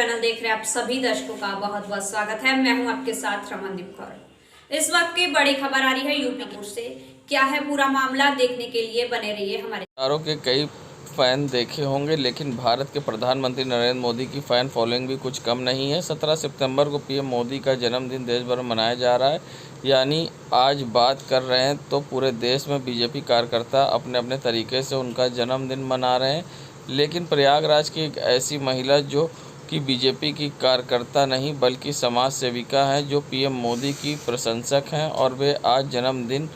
Channel देख रहे आप सभी दर्शकों का बहुत बहुत स्वागत है। मैं हूं आपके साथ रमनदीप कौर। इस वक्त की बड़ी खबर आ रही है यूपी से। क्या है पूरा मामला, देखने के लिए बने रहिए हमारे। तारों के कई फैन देखे होंगे, लेकिन भारत के प्रधानमंत्री नरेंद्र मोदी की फैन फॉलोइंग भी कुछ कम नहीं है। 17 सितंबर को पीएम मोदी का जन्मदिन देश भर में मनाया जा रहा है। यानी आज बात कर रहे हैं तो पूरे देश में बीजेपी कार्यकर्ता अपने अपने तरीके से उनका जन्मदिन मना रहे हैं। लेकिन प्रयागराज की एक ऐसी महिला जो कि बीजेपी की कार्यकर्ता नहीं बल्कि समाज सेविका हैं, जो पीएम मोदी की प्रशंसक हैं, और वे आज जन्मदिन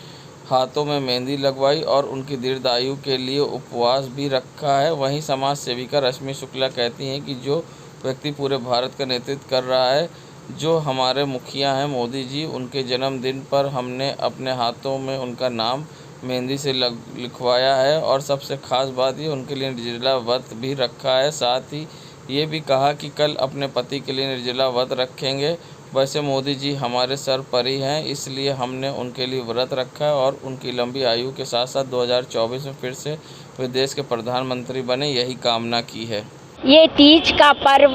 हाथों में मेहंदी लगवाई और उनकी दीर्घायु के लिए उपवास भी रखा है। वहीं समाज सेविका रश्मि शुक्ला कहती हैं कि जो व्यक्ति पूरे भारत का नेतृत्व कर रहा है, जो हमारे मुखिया हैं मोदी जी, उनके जन्मदिन पर हमने अपने हाथों में उनका नाम मेहंदी से लिखवाया है। और सबसे ख़ास बात ये, उनके लिए निर्जला व्रत भी रखा है। साथ ही ये भी कहा कि कल अपने पति के लिए निर्जला व्रत रखेंगे। वैसे मोदी जी हमारे सर्वोपरि हैं, इसलिए हमने उनके लिए व्रत रखा है और उनकी लंबी आयु के साथ साथ 2024 में फिर से वे देश के प्रधानमंत्री बने, यही कामना की है। ये तीज का पर्व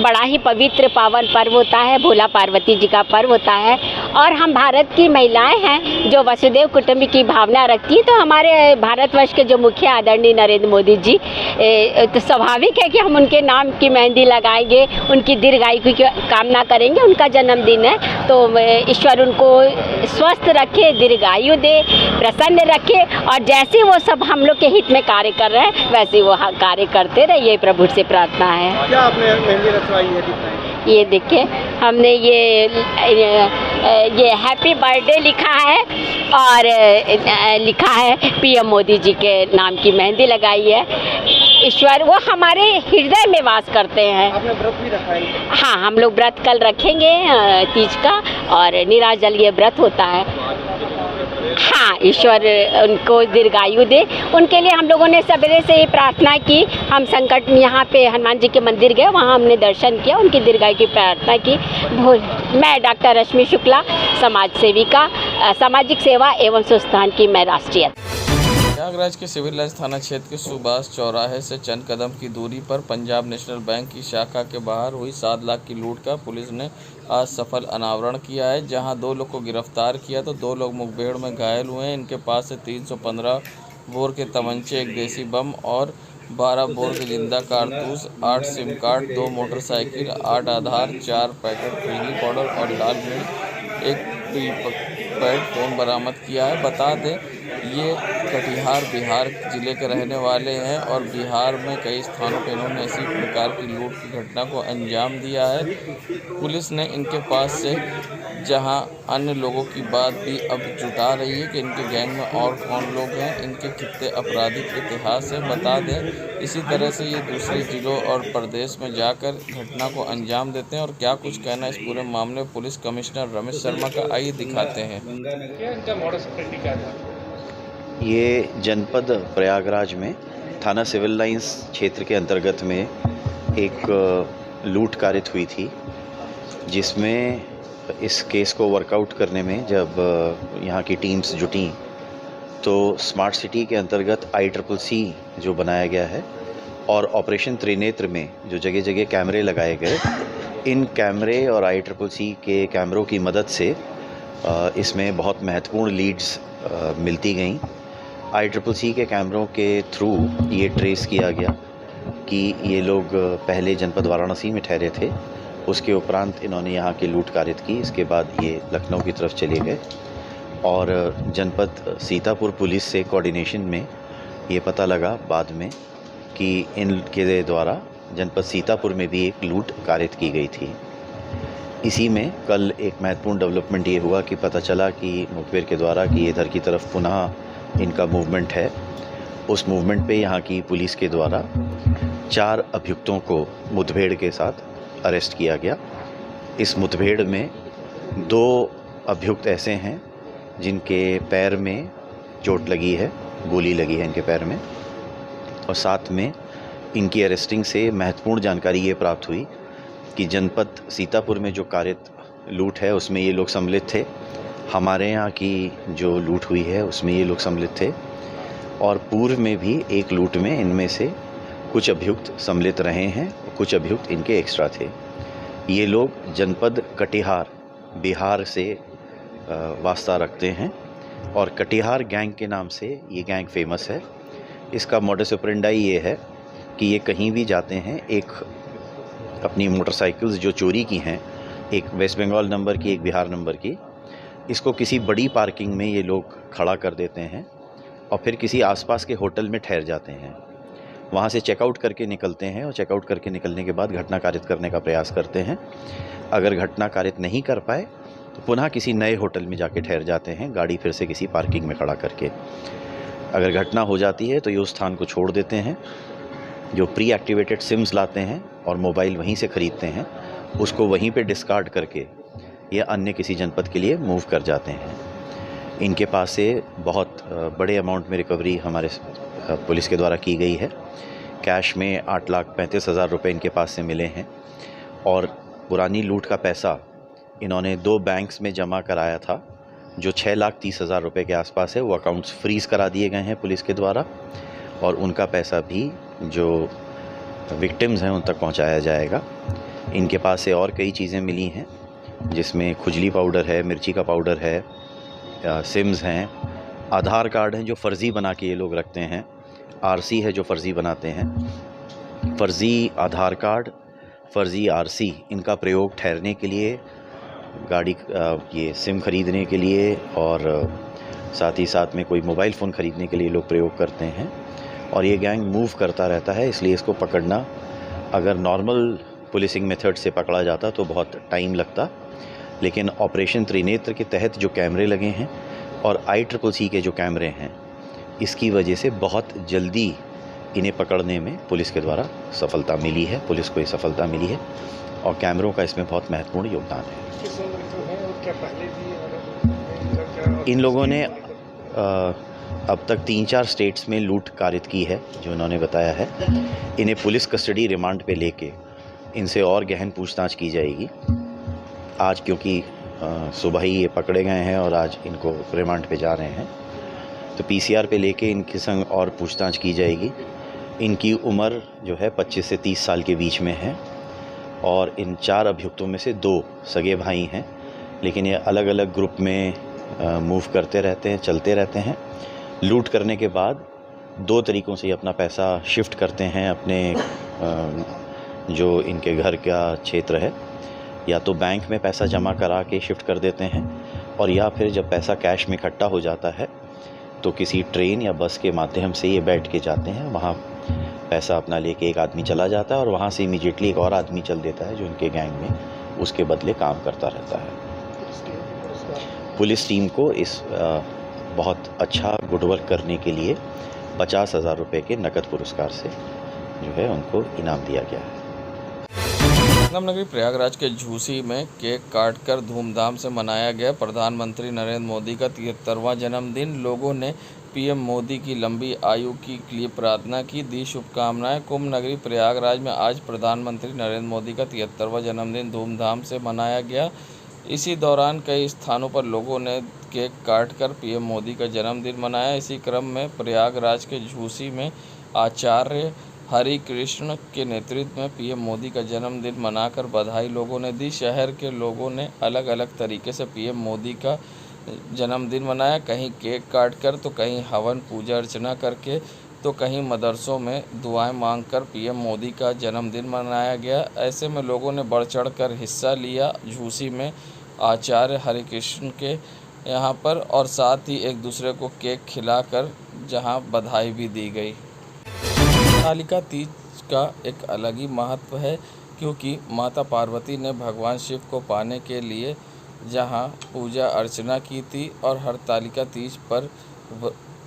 बड़ा ही पवित्र पावन पर्व होता है, भोला पार्वती जी का पर्व होता है। और हम भारत की महिलाएं हैं जो वसुदेव कुटुंब की भावना रखती हैं, तो हमारे भारतवर्ष के जो मुखिया आदरणीय नरेंद्र मोदी जी, तो स्वाभाविक है कि हम उनके नाम की मेहंदी लगाएंगे, उनकी दीर्घायु की कामना करेंगे। उनका जन्मदिन है तो ईश्वर उनको स्वस्थ रखे, दीर्घायु दे, प्रसन्न रखे, और जैसे वो सब हम लोग के हित में कार्य कर रहे हैं वैसे वो कार्य करते रहे, ये प्रभु से प्रार्थना है। क्या आपने मेहंदी रचवाई है? ये देखिए, हमने ये हैप्पी बर्थडे लिखा है और लिखा है पीएम मोदी जी के नाम की मेहंदी लगाई है। ईश्वर वो हमारे हृदय में वास करते हैं। आपने व्रत भी रखा है? हाँ, हम लोग व्रत कल रखेंगे तीज का, और निराजल ये व्रत होता है। हाँ, ईश्वर उनको दीर्घायु दे। उनके लिए हम लोगों ने सवेरे से ये प्रार्थना की। हम संकट यहाँ पे हनुमान जी के मंदिर गए, वहाँ हमने दर्शन किया, उनकी दीर्घायु की प्रार्थना की। मैं डॉक्टर रश्मि शुक्ला, समाज सेविका, सामाजिक सेवा एवं संस्थान की मैं राष्ट्रीय। प्रयागराज के सिविल लाइन्स थाना क्षेत्र के सुभाष चौराहे से चंद कदम की दूरी पर पंजाब नेशनल बैंक की शाखा के बाहर हुई 7 लाख की लूट का पुलिस ने आज सफल अनावरण किया है, जहां 2 लोग को गिरफ्तार किया तो 2 लोग मुठभेड़ में घायल हुए हैं। इनके पास से 315 बोर के तमंचे, 1 देसी बम और 12 बोर के जिंदा कारतूस, 8 सिम कार्ड, 2 मोटरसाइकिल, 8 आधार, 4 पैकेट फिल्मी पाउडर और लाल मिर्च, 1 प्रीपेड फ़ोन बरामद किया है। बता दें, ये कटिहार बिहार जिले के रहने वाले हैं और बिहार में कई स्थानों पर इन्होंने इसी प्रकार की लूट की घटना को अंजाम दिया है। पुलिस ने इनके पास से जहां अन्य लोगों की बात भी अब जुटा रही है कि इनके गैंग में और कौन लोग हैं, इनके कितने आपराधिक इतिहास है। बता दें, इसी तरह से ये दूसरे जिलों और प्रदेश में जाकर घटना को अंजाम देते हैं। और क्या कुछ कहना इस पूरे मामले में पुलिस कमिश्नर रमेश शर्मा का, आइए दिखाते हैं। ये जनपद प्रयागराज में थाना सिविल लाइन्स क्षेत्र के अंतर्गत में एक लूट कारित हुई थी, जिसमें इस केस को वर्कआउट करने में जब यहाँ की टीम्स जुटी तो स्मार्ट सिटी के अंतर्गत ICCC जो बनाया गया है और ऑपरेशन त्रिनेत्र में जो जगह जगह कैमरे लगाए गए, इन कैमरे और ICCC के कैमरों की मदद से इसमें बहुत महत्वपूर्ण लीड्स मिलती गईं। ICCC के कैमरों के थ्रू ये ट्रेस किया गया कि ये लोग पहले जनपद वाराणसी में ठहरे थे, उसके उपरांत इन्होंने यहाँ की लूट कारित की। इसके बाद ये लखनऊ की तरफ चले गए और जनपद सीतापुर पुलिस से कोऑर्डिनेशन में ये पता लगा बाद में कि इनके द्वारा जनपद सीतापुर में भी एक लूट कारित की गई थी। इसी में कल एक महत्वपूर्ण डेवलपमेंट ये हुआ कि पता चला कि मुखबिर के द्वारा कि इधर की तरफ पुनः इनका मूवमेंट है। उस मूवमेंट पे यहाँ की पुलिस के द्वारा 4 अभियुक्तों को मुठभेड़ के साथ अरेस्ट किया गया। इस मुठभेड़ में 2 अभियुक्त ऐसे हैं जिनके पैर में चोट लगी है, गोली लगी है इनके पैर में, और साथ में इनकी अरेस्टिंग से महत्वपूर्ण जानकारी ये प्राप्त हुई कि जनपद सीतापुर में जो कारित लूट है उसमें ये लोग सम्मिलित थे। हमारे यहाँ की जो लूट हुई है उसमें ये लोग सम्मिलित थे, और पूर्व में भी एक लूट में इनमें से कुछ अभियुक्त सम्मिलित रहे हैं, कुछ अभियुक्त इनके एक्स्ट्रा थे। ये लोग जनपद कटिहार बिहार से वास्ता रखते हैं और कटिहार गैंग के नाम से ये गैंग फेमस है। इसका मोडस ऑपरेंडाई ये है कि ये कहीं भी जाते हैं, एक अपनी मोटरसाइकिल्स जो चोरी की हैं, एक वेस्ट बंगाल नंबर की, एक बिहार नंबर की, इसको किसी बड़ी पार्किंग में ये लोग खड़ा कर देते हैं और फिर किसी आसपास के होटल में ठहर जाते हैं। वहाँ से चेकआउट करके निकलते हैं और चेकआउट करके निकलने के बाद घटना कारित करने का प्रयास करते हैं। अगर घटना कारित नहीं कर पाए तो पुनः किसी नए होटल में जाके ठहर जाते हैं, गाड़ी फिर से किसी पार्किंग में खड़ा करके। अगर घटना हो जाती है तो ये उस स्थान को छोड़ देते हैं। जो प्री एक्टिवेटेड सिम्स लाते हैं और मोबाइल वहीं से ख़रीदते हैं, उसको वहीं पे डिस्कार्ड करके ये अन्य किसी जनपद के लिए मूव कर जाते हैं। इनके पास से बहुत बड़े अमाउंट में रिकवरी हमारे पुलिस के द्वारा की गई है। कैश में 8,35,000 रुपये इनके पास से मिले हैं और पुरानी लूट का पैसा इन्होंने 2 बैंक्स में जमा कराया था, जो 6,30,000 रुपये के आसपास है। वो अकाउंट्स फ्रीज़ करा दिए गए हैं पुलिस के द्वारा और उनका पैसा भी जो विक्टिम्स हैं उन तक पहुंचाया जाएगा। इनके पास से और कई चीज़ें मिली हैं, जिसमें खुजली पाउडर है, मिर्ची का पाउडर है, सिम्स हैं, आधार कार्ड हैं जो फ़र्ज़ी बना के ये लोग रखते हैं, आरसी है जो फ़र्ज़ी बनाते हैं। फ़र्ज़ी आधार कार्ड, फ़र्ज़ी आरसी, इनका प्रयोग ठहरने के लिए, गाड़ी ये सिम ख़रीदने के लिए और साथ ही साथ में कोई मोबाइल फ़ोन ख़रीदने के लिए लोग प्रयोग करते हैं। और ये गैंग मूव करता रहता है, इसलिए इसको पकड़ना अगर नॉर्मल पुलिसिंग मेथड से पकड़ा जाता तो बहुत टाइम लगता, लेकिन ऑपरेशन त्रिनेत्र के तहत जो कैमरे लगे हैं और ICCC के जो कैमरे हैं, इसकी वजह से बहुत जल्दी इन्हें पकड़ने में पुलिस के द्वारा सफलता मिली है। पुलिस को ये सफलता मिली है और कैमरों का इसमें बहुत महत्वपूर्ण योगदान है। इन लोगों ने अब तक 3-4 स्टेट्स में लूट कारित की है, जो इन्होंने बताया है। इन्हें पुलिस कस्टडी रिमांड पे लेके इनसे और गहन पूछताछ की जाएगी। आज क्योंकि सुबह ही ये पकड़े गए हैं और आज इनको रिमांड पे जा रहे हैं, तो PCR पे लेके इनके संग और पूछताछ की जाएगी। इनकी उम्र जो है 25 से 30 साल के बीच में है और इन 4 अभियुक्तों में से 2 सगे भाई हैं, लेकिन ये अलग अलग ग्रुप में मूव करते रहते हैं, चलते रहते हैं। लूट करने के बाद 2 तरीक़ों से ये अपना पैसा शिफ्ट करते हैं अपने जो इनके घर का क्षेत्र है। या तो बैंक में पैसा जमा करा के शिफ्ट कर देते हैं और या फिर जब पैसा कैश में इकट्ठा हो जाता है तो किसी ट्रेन या बस के माध्यम से ये बैठ के जाते हैं। वहाँ पैसा अपना लेके एक आदमी चला जाता है और वहाँ से इमीडिएटली एक और आदमी चल देता है जो इनके गैंग में उसके बदले काम करता रहता है। पुलिस टीम को इस बहुत अच्छा गुड वर्क करने के लिए 50,000 रुपये के नकद पुरस्कार से जो है उनको इनाम दिया गया है। संगम नगरी प्रयागराज के झूसी में केक काटकर धूमधाम से मनाया गया प्रधानमंत्री नरेंद्र मोदी का 73वां जन्मदिन। लोगों ने PM मोदी की लंबी आयु के लिए प्रार्थना की, दी शुभकामनाएं। कुंभ नगरी प्रयागराज में आज प्रधानमंत्री नरेंद्र मोदी का 73वां जन्मदिन धूमधाम से मनाया गया। इसी दौरान कई स्थानों पर लोगों ने केक काटकर PM मोदी का जन्मदिन मनाया। इसी क्रम में प्रयागराज के झूसी में आचार्य हरि कृष्ण के नेतृत्व में PM मोदी का जन्मदिन मनाकर बधाई लोगों ने दी। शहर के लोगों ने अलग अलग तरीके से PM मोदी का जन्मदिन मनाया, कहीं केक काटकर तो कहीं हवन पूजा अर्चना करके तो कहीं मदरसों में दुआएं मांगकर PM मोदी का जन्मदिन मनाया गया। ऐसे में लोगों ने बढ़ चढ़ कर हिस्सा लिया झूसी में आचार्य हरिकृष्ण के यहाँ पर और साथ ही एक दूसरे को केक खिलाकर जहाँ बधाई भी दी गई। हरतालिका तीज का एक अलग ही महत्व है, क्योंकि माता पार्वती ने भगवान शिव को पाने के लिए जहाँ पूजा अर्चना की थी और हरतालिका तीज पर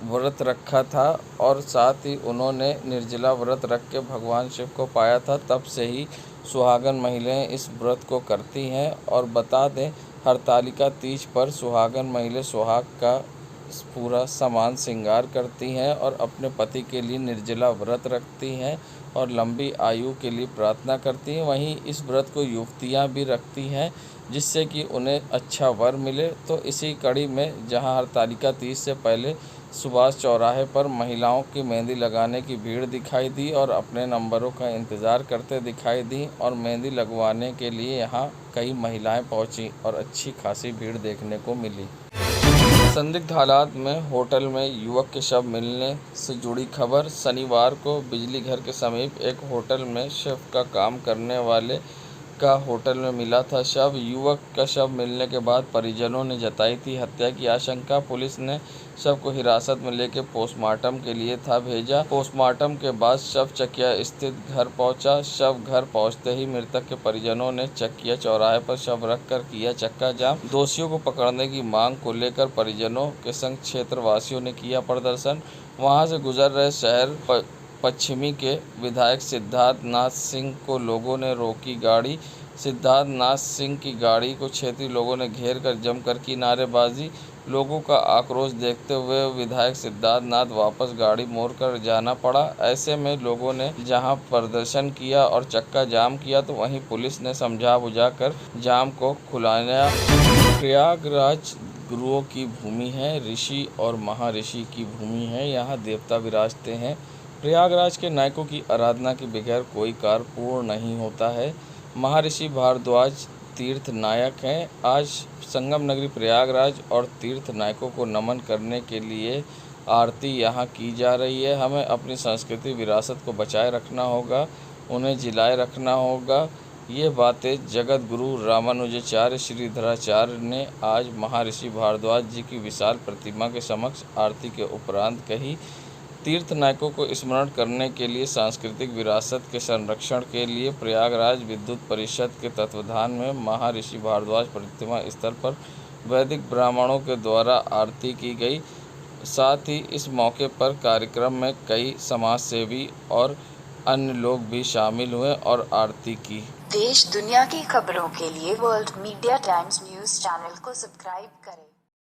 व्रत रखा था और साथ ही उन्होंने निर्जला व्रत रख के भगवान शिव को पाया था। तब से ही सुहागन महिलाएं इस व्रत को करती हैं। और बता दें, हरतालिका तीज पर सुहागन महिलाएं सुहाग का पूरा सामान श्रृंगार करती हैं और अपने पति के लिए निर्जला व्रत रखती हैं और लंबी आयु के लिए प्रार्थना करती हैं। वहीं इस व्रत को युवतियां भी रखती हैं जिससे कि उन्हें अच्छा वर मिले। तो इसी कड़ी में जहां हरतालिका तीज से पहले सुभाष चौराहे पर महिलाओं की मेहंदी लगाने की भीड़ दिखाई दी और अपने नंबरों का इंतज़ार करते दिखाई दी और मेहंदी लगवाने के लिए यहां कई महिलाएं पहुंची और अच्छी खासी भीड़ देखने को मिली। संदिग्ध हालात में होटल में युवक के शव मिलने से जुड़ी खबर। शनिवार को बिजली घर के समीप एक होटल में शेफ का काम करने वाले का होटल में मिला था शव। युवक का शव मिलने के बाद परिजनों ने जताई थी हत्या की आशंका। पुलिस ने शव को हिरासत में लेकर पोस्टमार्टम के लिए था भेजा। पोस्टमार्टम के बाद शव चकिया स्थित घर पहुंचा। शव घर पहुंचते ही मृतक के परिजनों ने चकिया चौराहे पर शव रखकर किया चक्का जाम। दोषियों को पकड़ने की मांग को लेकर परिजनों के संग क्षेत्रवासियों ने किया प्रदर्शन। वहां से गुजर रहे शहर पश्चिमी के विधायक सिद्धार्थ नाथ सिंह को लोगों ने रोकी गाड़ी। सिद्धार्थ नाथ सिंह की गाड़ी को क्षेत्रीय लोगों ने घेर कर जमकर की नारेबाजी। लोगों का आक्रोश देखते हुए विधायक सिद्धार्थ नाथ वापस गाड़ी मोड़कर जाना पड़ा। ऐसे में लोगों ने जहां प्रदर्शन किया और चक्का जाम किया तो वहीं पुलिस ने समझा बुझाकर जाम को खुलाया। प्रयागराज गुरुओं की भूमि है, ऋषि और महर्षि की भूमि है। यहाँ देवता विराजते हैं। प्रयागराज के नायकों की आराधना के बगैर कोई कार्य पूर्ण नहीं होता है। महर्षि भारद्वाज तीर्थ नायक हैं। आज संगम नगरी प्रयागराज और तीर्थ नायकों को नमन करने के लिए आरती यहाँ की जा रही है। हमें अपनी संस्कृति विरासत को बचाए रखना होगा, उन्हें जिलाए रखना होगा। ये बातें जगत गुरु रामानुजाचार्य श्रीधराचार्य ने आज महर्षि भारद्वाज जी की विशाल प्रतिमा के समक्ष आरती के उपरांत कही। तीर्थ नायकों को स्मरण करने के लिए सांस्कृतिक विरासत के संरक्षण के लिए प्रयागराज विद्युत परिषद के तत्वावधान में महर्षि भारद्वाज प्रतिमा स्थल पर वैदिक ब्राह्मणों के द्वारा आरती की गई। साथ ही इस मौके पर कार्यक्रम में कई समाजसेवी और अन्य लोग भी शामिल हुए और आरती की। देश दुनिया की खबरों के लिए world media times news channel को सब्सक्राइब करें।